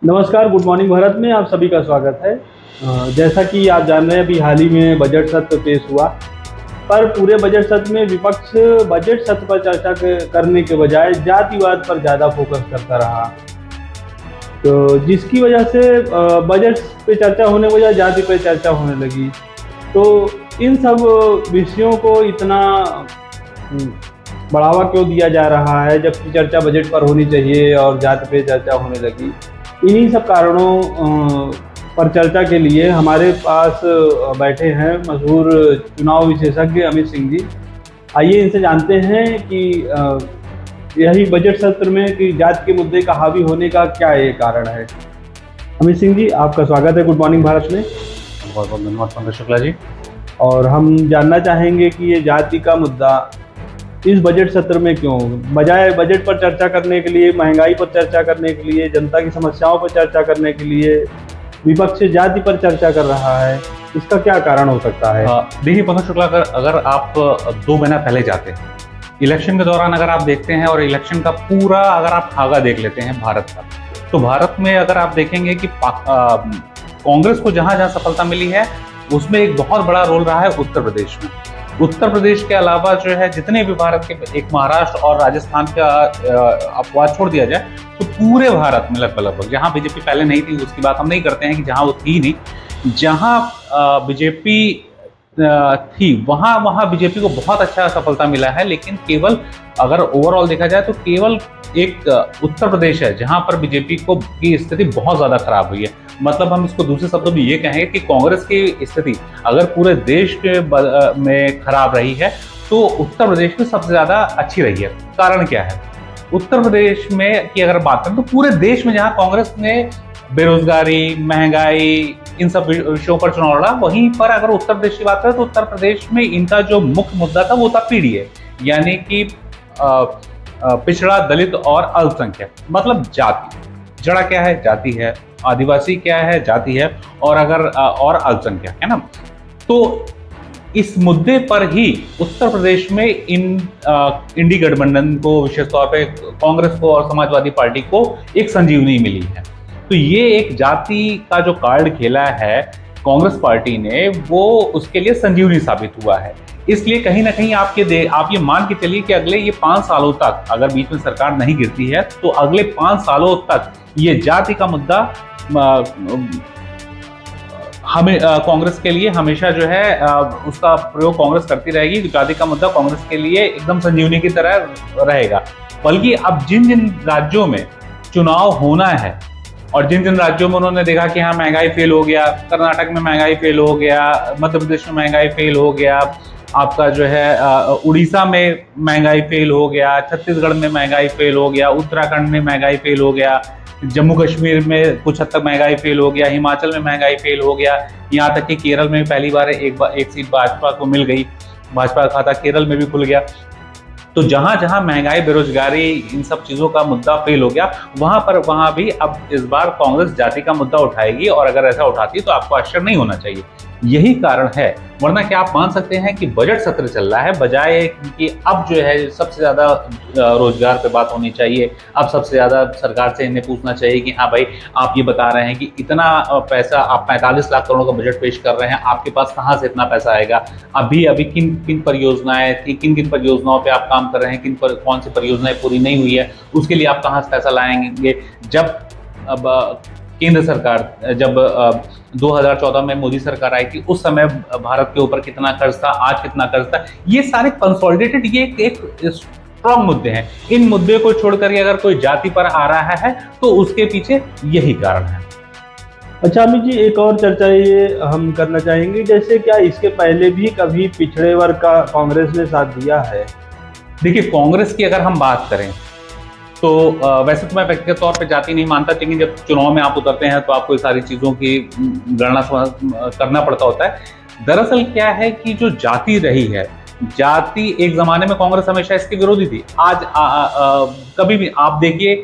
नमस्कार, good morning Bharat में आप सभी का स्वागत है। जैसा कि आप जान रहे हैं, अभी हाल ही में बजट सत्र पेश हुआ, पर पूरे बजट सत्र में विपक्ष बजट सत्र पर चर्चा करने के बजाय जातिवाद पर ज़्यादा फोकस करता रहा। तो जिसकी वजह से बजट पे चर्चा होने के बजाय जाति पे चर्चा होने लगी। तो इन सब विषयों को इतना बढ़ावा क्यों दिया जा रहा है, जबकि चर्चा बजट पर होनी चाहिए और जाति पे चर्चा होने लगी। इन्हीं सब कारणों पर चर्चा के लिए हमारे पास बैठे हैं मशहूर चुनाव विशेषज्ञ अमित सिंह जी। आइए इनसे जानते हैं कि यही बजट सत्र में कि जाति के मुद्दे का हावी होने का क्या ये कारण है। अमित सिंह जी, आपका स्वागत है गुड मॉर्निंग भारत में। बहुत बहुत धन्यवाद पंकज शुक्ला जी। और हम जानना चाहेंगे कि ये जाति का मुद्दा इस बजट सत्र में क्यों, बजाय बजट पर चर्चा करने के लिए, महंगाई पर चर्चा करने के लिए, जनता की समस्याओं पर चर्चा करने के लिए विपक्ष जाति पर चर्चा कर रहा है, इसका क्या कारण हो सकता है? देखिए पंकज शुक्ला, अगर आप 2 महीना पहले जाते हैं, इलेक्शन के दौरान अगर आप देखते हैं और इलेक्शन का पूरा अगर आप खाका देख लेते हैं भारत का, तो भारत में अगर आप देखेंगे कि कांग्रेस को जहां जहां सफलता मिली है उसमें एक बहुत बड़ा रोल रहा है उत्तर प्रदेश में। उत्तर प्रदेश के अलावा जो है जितने भी भारत के, एक महाराष्ट्र और राजस्थान का अपवाद छोड़ दिया जाए, तो पूरे भारत में लगभग जहां बीजेपी पहले नहीं थी उसकी बात हम नहीं करते हैं कि जहां वो थी नहीं, जहां बीजेपी थी वहां बीजेपी को बहुत अच्छा सफलता मिला है। लेकिन केवल अगर ओवरऑल देखा जाए तो केवल एक उत्तर प्रदेश है जहां पर बीजेपी की स्थिति बहुत ज्यादा खराब हुई है। मतलब हम इसको दूसरे शब्दों में ये कहेंगे कि कांग्रेस की स्थिति अगर पूरे देश के में खराब रही है तो उत्तर प्रदेश में सबसे ज्यादा अच्छी रही है। कारण क्या है? उत्तर प्रदेश में की अगर बात करें तो पूरे देश में जहां कांग्रेस ने बेरोजगारी, महंगाई, इन सब विषयों पर चुनाव लड़ा, वहीं पर अगर उत्तर प्रदेश की बात करें तो उत्तर प्रदेश में इनका जो मुख्य मुद्दा था वो था पीडीए, यानी कि पिछड़ा, दलित और अल्पसंख्यक, मतलब जाति। जड़ा क्या है? जाति है। आदिवासी क्या है? जाति है। और अगर और अल्पसंख्यक है ना, तो इस मुद्दे पर ही उत्तर प्रदेश में इंडी गठबंधन को, विशेष तौर पे कांग्रेस को और समाजवादी पार्टी को एक संजीवनी मिली है। तो ये एक जाति का जो कार्ड खेला है कांग्रेस पार्टी ने, वो उसके लिए संजीवनी साबित हुआ है। इसलिए कहीं ना कहीं आप ये मान के चलिए कि अगले ये 5 सालों तक, अगर बीच में सरकार नहीं गिरती है, तो अगले 5 सालों तक ये जाति का मुद्दा हमें कांग्रेस के लिए हमेशा जो है उसका प्रयोग कांग्रेस करती रहेगी। जाति का मुद्दा कांग्रेस के लिए एकदम संजीवनी की तरह रहेगा। बल्कि अब जिन जिन राज्यों में चुनाव होना है और जिन जिन राज्यों में उन्होंने देखा कि हाँ महंगाई फेल हो गया, कर्नाटक में महंगाई फेल हो गया, मध्य प्रदेश में महंगाई फेल हो गया, आपका जो है उड़ीसा में महंगाई फेल हो गया, छत्तीसगढ़ में महंगाई फेल हो गया, उत्तराखंड में महंगाई फेल हो गया, जम्मू कश्मीर में कुछ हद तक महंगाई फेल हो गया, हिमाचल में महंगाई फेल हो गया, यहाँ तक कि केरल में पहली बार एक सीट भाजपा को मिल गई, भाजपा का खाता केरल में भी खुल गया। तो जहां जहां महंगाई, बेरोजगारी, इन सब चीजों का मुद्दा फेल हो गया, वहां भी अब इस बार कांग्रेस जाति का मुद्दा उठाएगी। और अगर ऐसा उठाती है तो आपको आश्चर्य नहीं होना चाहिए। यही कारण है, वरना क्या आप मान सकते हैं कि बजट सत्र चल रहा है, बजाय कि अब जो है सबसे ज्यादा रोजगार पे बात होनी चाहिए, अब सबसे ज्यादा सरकार से इन्हें पूछना चाहिए कि हाँ भाई, आप ये बता रहे हैं कि इतना पैसा, आप 45 लाख करोड़ का बजट पेश कर रहे हैं, आपके पास कहाँ से इतना पैसा आएगा? अभी किन किन परियोजनाएं थी, किन किन परियोजनाओं पे आप काम कर रहे हैं, कौन सी परियोजनाएं पूरी नहीं हुई है, उसके लिए आप कहाँ से पैसा लाएंगे? जब अब केंद्र सरकार, जब 2014 में मोदी सरकार आई थी, उस समय भारत के ऊपर कितना कर्ज था, आज कितना कर्ज था, ये सारे कंसोलिडेटेड, ये एक स्ट्रॉन्ग मुद्दे हैं। इन मुद्दे को छोड़कर अगर कोई जाति पर आ रहा है तो उसके पीछे यही कारण है। अच्छा अमित जी, एक और चर्चा ये हम करना चाहेंगे, जैसे क्या इसके पहले भी कभी पिछड़े वर्ग का कांग्रेस ने साथ दिया है? देखिए, कांग्रेस की अगर हम बात करें तो वैसे तो मैं व्यक्तिगत तौर पे जाति नहीं मानता, लेकिन जब चुनाव में आप उतरते हैं तो आपको सारी चीज़ों की गणना करना पड़ता होता है। दरअसल क्या है कि जो जाति रही है, जाति एक ज़माने में कांग्रेस हमेशा इसके विरोधी थी। आज कभी भी आप देखिए,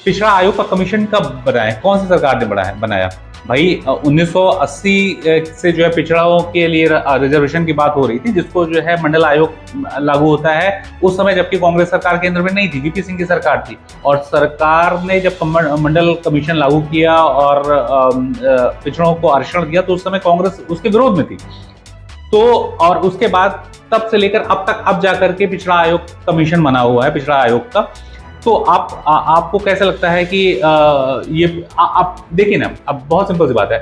पिछड़ा आयोग का कमीशन कब बनाया, कौन सी सरकार ने बनाया भाई? 1980 से जो है पिछड़ाओं के लिए रिजर्वेशन की बात हो रही थी, जिसको जो है मंडल आयोग लागू होता है उस समय, जबकि कांग्रेस सरकार केंद्र में नहीं थी, वीपी सिंह की सरकार थी। और सरकार ने जब मंडल कमीशन लागू किया और पिछड़ों को आरक्षण दिया तो उस समय कांग्रेस उसके विरोध में थी। तो और उसके बाद तब से लेकर अब तक, अब जाकर के पिछड़ा आयोग कमीशन बना हुआ है, पिछड़ा आयोग का। तो आपको कैसा लगता है कि ये आप देखिए ना, अब बहुत सिंपल सी बात है,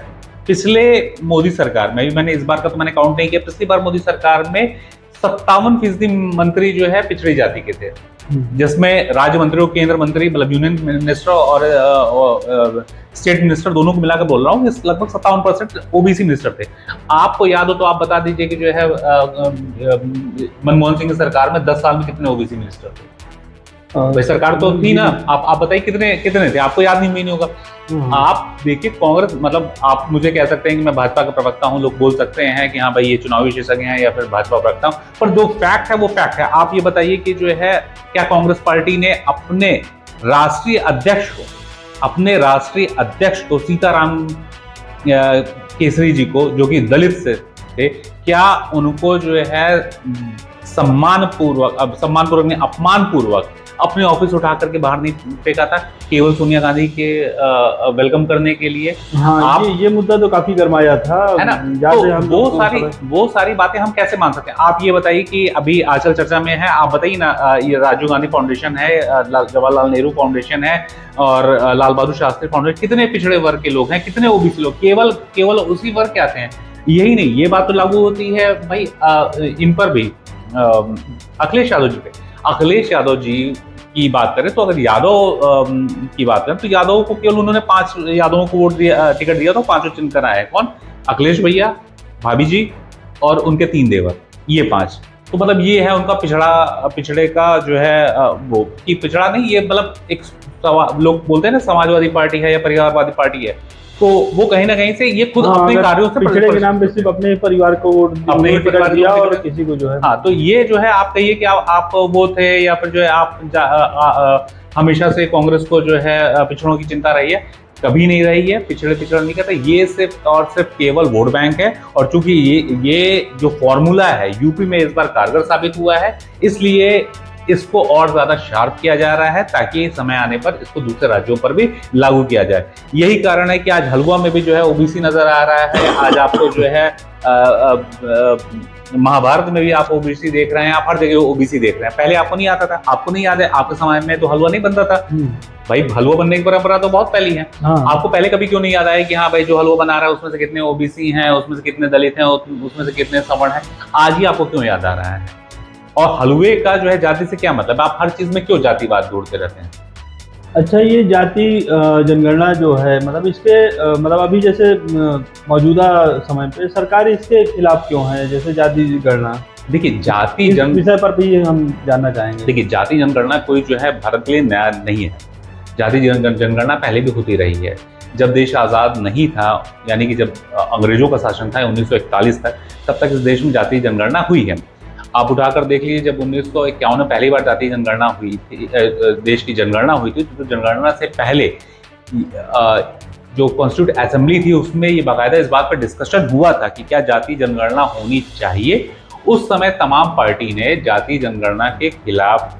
पिछले मोदी सरकार में, मैंने इस बार का तो मैंने काउंट नहीं किया, पिछली बार मोदी सरकार में 57% मंत्री जो है पिछड़ी जाति के थे, जिसमें राज्य मंत्री और केंद्र मंत्री, मतलब यूनियन मिनिस्टर और स्टेट मिनिस्टर दोनों को मिलाकर बोल रहा हूँ, लगभग 57% ओबीसी मिनिस्टर थे। आपको याद हो तो आप बता दीजिए कि जो है मनमोहन सिंह की सरकार में 10 साल में कितने ओबीसी मिनिस्टर थे? भाई सरकार तो थी ना, आप बताइए कितने थे? आपको याद नहीं होगा। आप देखिए कांग्रेस, मतलब आप मुझे कह सकते हैं कि मैं भाजपा का प्रवक्ता हूं, लोग बोल सकते हैं कि हाँ भाई ये चुनावी विशेषज्ञ हैं या फिर भाजपा प्रवक्ता हूं, पर जो फैक्ट है वो फैक्ट है। आप ये बताइए कि जो है क्या कांग्रेस पार्टी ने अपने राष्ट्रीय अध्यक्ष को सीताराम केसरी जी को, जो कि दलित से थे, क्या उनको जो है सम्मानपूर्वक नहीं, अपमानपूर्वक अपने ऑफिस उठा करके बाहर नहीं फेंका था, केवल सोनिया गांधी के वेलकम करने के लिए? हाँ, ये मुद्दा तो काफी गरमाया था, है ना? तो वो सारी बातें हम कैसे मान सकते हैं? आप ये बताइए कि अभी आजकल चर्चा में है, आप बताइए ना, ये राजीव गांधी फाउंडेशन है, जवाहरलाल नेहरू फाउंडेशन है और लाल बहादुर शास्त्री फाउंडेशन, कितने पिछड़े वर्ग के लोग हैं, कितने ओबीसी लोग, केवल उसी वर्ग के आते हैं। यही नहीं, ये बात तो लागू होती है भाई इन पर भी, अखिलेश यादव जी पे। अखिलेश यादव जी की बात करें तो अगर यादव की बात करें तो यादव को केवल उन्होंने 5 यादवों को वोट दिया, टिकट दिया तो 5 चुन कर आए। कौन? अखिलेश भैया, भाभी जी और उनके 3 देवर, ये 5। तो मतलब ये है उनका पिछड़े का जो है वो, कि पिछड़ा नहीं, ये मतलब एक लोग बोलते हैं ना समाजवादी पार्टी है या परिवारवादी पार्टी है, तो वो कहीं ना कहीं से ये खुद अपने कार्यों से पिछड़े के नाम पे सिर्फ अपने परिवार को वोट दिया और किसी को जो है। हाँ, तो ये जो है आप कहिए कि आप वो थे या फिर जो है आप हमेशा से कांग्रेस को जो है पिछड़ों की चिंता रही है? कभी नहीं रही है। पिछड़ा नहीं कहते, ये सिर्फ और सिर्फ केवल वोट बैंक है। और चूंकि ये जो फॉर्मूला है यूपी में इस बार कारगर साबित हुआ है, इसलिए इसको और ज्यादा शार्प किया जा रहा है ताकि समय आने पर इसको दूसरे राज्यों पर भी लागू किया जाए। यही कारण है कि आज हलवा में भी जो है ओबीसी नजर आ रहा है। आज आपको जो है महाभारत में भी आप ओबीसी देख रहे हैं, आप हर जगह ओबीसी देख रहे हैं। पहले आपको नहीं आता था, आपको नहीं याद है, आपके समय में तो हलवा नहीं बनता था भाई। हलवा बनने की परंपरा तो बहुत पहली है। आपको पहले कभी क्यों नहीं याद आया कि हाँ भाई जो हलवा बना रहा है उसमें से कितने ओबीसी हैं, उसमें से कितने दलित हैं, उसमें से कितने सवर्ण हैं? आज ही आपको क्यों याद आ रहा है? और हलवे का जो है जाति से क्या मतलब? आप हर चीज में क्यों जातिवाद जोड़ते रहते हैं? अच्छा, ये जाति जनगणना जो है, मतलब इसके मतलब अभी जैसे मौजूदा समय पे सरकार इसके खिलाफ क्यों है, जैसे जाति जनगणना? देखिए, जाति विषय पर भी हम जानना चाहेंगे। देखिए, जाति जनगणना कोई जो है भारत के लिए नया नहीं है। जाति जनगणना पहले भी होती रही है। जब देश आज़ाद नहीं था, यानी कि जब अंग्रेजों का शासन था 1941 तक, तब तक इस देश में जाति जनगणना हुई है। आप उठाकर देख लीजिए, जब 1951 में पहली बार जाति जनगणना हुई थी, देश की जनगणना हुई थी, तो जनगणना से पहले जो कॉन्स्टिट्यूट असेंबली थी उसमें ये बाकायदा इस बात पर डिस्कशन हुआ था कि क्या जाति जनगणना होनी चाहिए। उस समय तमाम पार्टी ने जाति जनगणना के खिलाफ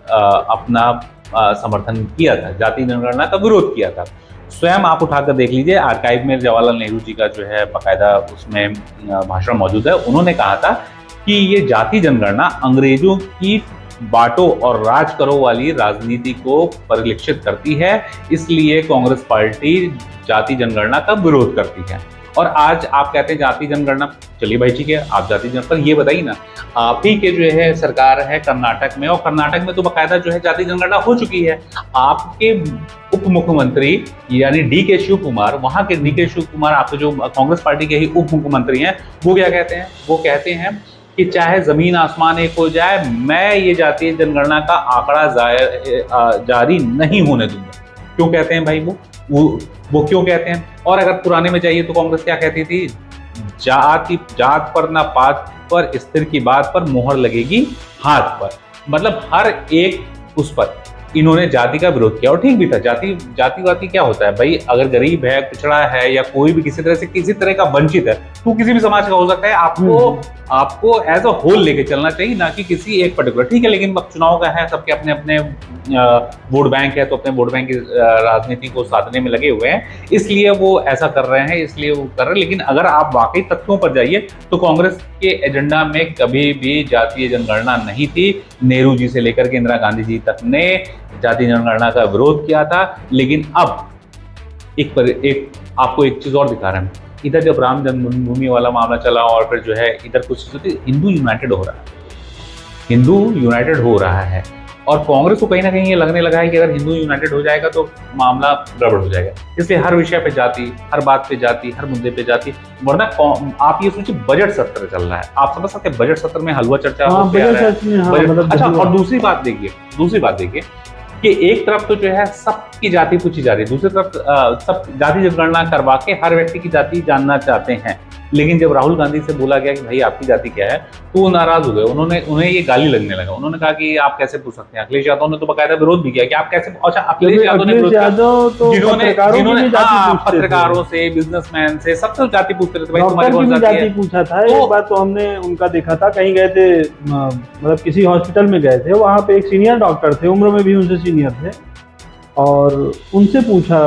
अपना समर्थन किया था, जाति जनगणना का विरोध किया था। स्वयं आप उठाकर देख लीजिए, आर्काइव में जवाहरलाल नेहरू जी का जो है बाकायदा उसमें भाषण मौजूद है। उन्होंने कहा था कि ये जाति जनगणना अंग्रेजों की बांटो और राज करो वाली राजनीति को परिलक्षित करती है, इसलिए कांग्रेस पार्टी जाति जनगणना का विरोध करती है। और आज आप कहते हैं जाति जनगणना, चलिए भाई ठीक है, आप जाति जनगणना, पर ये बताइए ना, आप ही के जो है सरकार है कर्नाटक में, और कर्नाटक में तो बाकायदा जो है जाति जनगणना हो चुकी है। आपके उप मुख्यमंत्री यानी DK शिव कुमार, वहां के DK शिव कुमार, आपके जो कांग्रेस पार्टी के ही उप मुख्यमंत्री हैं, वो क्या कहते हैं? वो कहते हैं कि चाहे जमीन आसमान एक हो जाए, मैं ये जातीय जनगणना का आंकड़ा जारी नहीं होने दूंगा। क्यों कहते हैं भाई वो क्यों कहते हैं? और अगर पुराने में जाइए तो कांग्रेस क्या कहती थी? जात पर ना पात पर, स्थिर की बात पर मोहर लगेगी हाथ पर। मतलब हर एक उस पर इन्होंने जाति का विरोध किया और ठीक भी था। जातिवादी क्या होता है भाई, अगर गरीब है, पिछड़ा है या कोई भी किसी तरह से किसी तरह का वंचित है, तो किसी भी समाज का हो सकता है, आपको एज अ होल लेके चलना चाहिए, ना कि किसी एक पर्टिकुलर। ठीक है, लेकिन अब चुनाव का है, सबके अपने अपने वोट बैंक है, तो अपने वोट बैंक की राजनीति को साधने में लगे हुए हैं, इसलिए वो ऐसा कर रहे हैं, इसलिए वो कर रहे हैं। लेकिन अगर आप वाकई तथ्यों पर जाइए तो कांग्रेस के एजेंडा में कभी भी जातीय जनगणना नहीं थी। नेहरू जी से लेकर के इंदिरा गांधी जी तक ने जातीय जनगणना का विरोध किया था। लेकिन अब आपको एक चीज और दिखा रहे हैं, इधर जब राम जन्मभूमि वाला मामला चला और फिर जो है इधर कुछ हिंदू यूनाइटेड हो रहा है, हिंदू यूनाइटेड हो रहा है, और कांग्रेस को कहीं ना कहीं ये लगने लगा है कि अगर हिंदू यूनाइटेड हो जाएगा तो मामला गड़बड़ हो जाएगा। इसलिए हर विषय पे जाति, हर बात पे जाति, हर मुद्दे पे जाति। वरना आप ये सोचिए, बजट सत्र चल रहा है, आप समझ सकते हैं बजट सत्र में हलवा चर्चा होते आ रहा है। अच्छा, और दूसरी बात देखिए कि एक तरफ तो जो है सबकी जाति पूछी जा रही है, दूसरी तरफ सब जाति जनगणना करवा के हर व्यक्ति की जाति जानना चाहते हैं। लेकिन जब राहुल गांधी से बोला गया कि भाई आपकी जाति क्या है, तो वो नाराज हो गए। उन्हें ये गाली लगने लगा। उन्होंने कहा कि आप कैसे पूछ सकते हैं। अखिलेश यादव ने तो बकायदा विरोध भी किया कि आप कैसे। अच्छा, अखिलेश यादव ने जिन्होंने पत्रकारों से, बिजनेसमैन से, सबसे जाति पूछते रहते, भाई तुम्हारी कौन जाति पूछा था। एक बार तो हमने उनका देखा था, कहीं गए थे, मतलब किसी हॉस्पिटल में गए थे, वहां पे एक सीनियर डॉक्टर थे, उम्र में भी उनसे सीनियर थे, और उनसे पूछा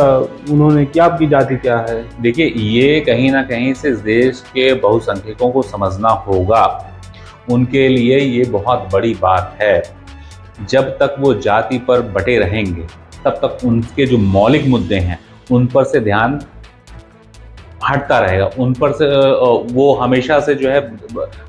उन्होंने कि आपकी जाति क्या है। देखिए, ये कहीं ना कहीं से इस देश के बहुसंख्यकों को समझना होगा, उनके लिए ये बहुत बड़ी बात है। जब तक वो जाति पर बटे रहेंगे तब तक उनके जो मौलिक मुद्दे हैं उन पर से ध्यान हटता रहेगा, उन पर से वो हमेशा से जो है,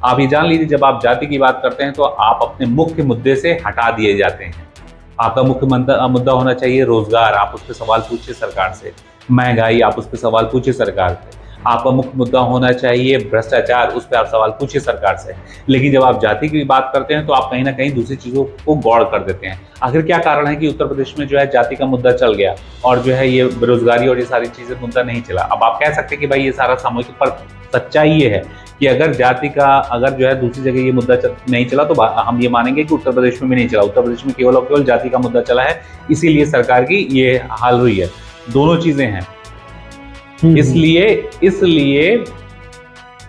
आप ये जान लीजिए, जब आप जाति की बात करते हैं तो आप अपने मुख्य मुद्दे से हटा दिए जाते हैं। आपका मुख्य मुद्दा होना चाहिए रोजगार, आप उस पर सवाल पूछिए सरकार से। महंगाई, आप उस पर सवाल पूछिए सरकार से। आपका मुख्य मुद्दा होना चाहिए भ्रष्टाचार, उस पर आप सवाल पूछिए सरकार से। लेकिन जब आप जाति की बात करते हैं तो आप कहीं ना कहीं दूसरी चीजों को गौड़ कर देते हैं। आखिर क्या कारण है कि उत्तर प्रदेश में जो है जाति का मुद्दा चल गया और जो है ये बेरोजगारी और ये सारी चीजें मुद्दा नहीं चला। अब आप कह सकते हैं कि भाई ये सारा सामूहिक, पर सच्चाई ये है कि अगर जाति का, अगर जो है दूसरी जगह ये मुद्दा नहीं चला तो हम ये मानेंगे कि उत्तर प्रदेश में भी नहीं चला। उत्तर प्रदेश में केवल और केवल जाति का मुद्दा चला है, इसीलिए सरकार की ये हाल हुई है। दोनों चीजें हैं। इसलिए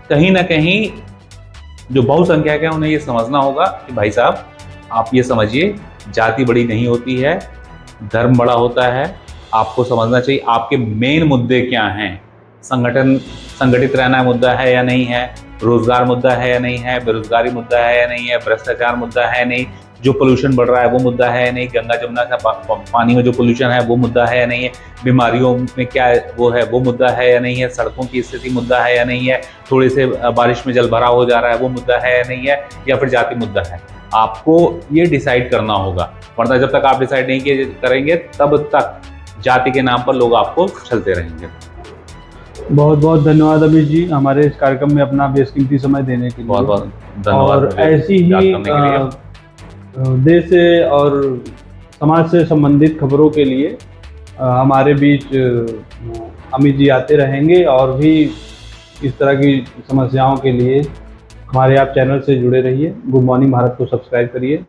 कहीं ना कहीं जो बहुसंख्यक है उन्हें ये समझना होगा कि भाई साहब, आप ये समझिए, जाति बड़ी नहीं होती है, धर्म बड़ा होता है। आपको समझना चाहिए आपके मेन मुद्दे क्या हैं। संगठित रहना मुद्दा है या नहीं है, रोजगार मुद्दा है या नहीं है, बेरोजगारी मुद्दा है या नहीं है, भ्रष्टाचार मुद्दा है या नहीं, जो पोल्यूशन बढ़ रहा है वो मुद्दा है या नहीं, गंगा जमुना का पानी में जो पोल्यूशन है वो मुद्दा है या नहीं है, बीमारियों में क्या वो है वो मुद्दा है या नहीं है, सड़कों की स्थिति मुद्दा है या नहीं है, थोड़े से बारिश में जल भराव हो जा रहा है वो मुद्दा है या नहीं है, या फिर जाति मुद्दा है। आपको ये डिसाइड करना होगा, वरना जब तक आप डिसाइड नहीं करेंगे तब तक जाति के नाम पर लोग आपको छलते रहेंगे। बहुत बहुत धन्यवाद अमित जी, हमारे इस कार्यक्रम में अपना बेशकीमती समय देने के लिए। बहुत बहुत धन्यवाद। और ऐसी ही देश से और समाज से संबंधित खबरों के लिए हमारे बीच अमित जी आते रहेंगे, और भी इस तरह की समस्याओं के लिए हमारे आप चैनल से जुड़े रहिए। गुड मॉर्निंग भारत को सब्सक्राइब करिए।